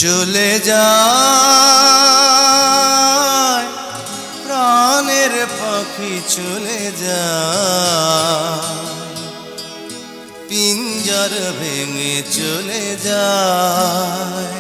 চলে যায় প্রাণের পাখি চলে যায়, পিঞ্জর ভেঙে চলে যায়।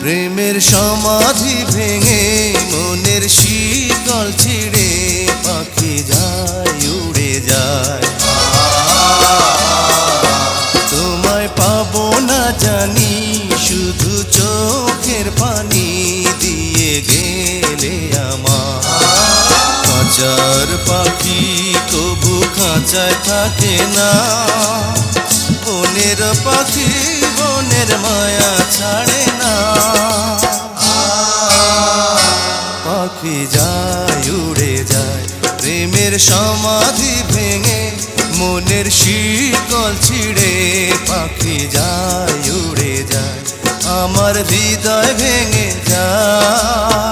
প্রেমের সমাধি ভেঙে মনের শিকল ছিঁড়ে পাখি যায় উড়ে যায়। তোমায় পাবো না জানি, শুধু চোখের পানি দিয়ে গেলে আমার। খাঁচার পাখি তবু খাঁচায় থাকে না, বনের পাখি বনের মায়া ছাড়ে না। পাখি যায় উড়ে যায় প্রেমের সমাধি ভেঙে মনের শিকল ছিঁড়ে পাখি যায় উড়ে যায়, আমার হৃদয় ভেঙে যায়।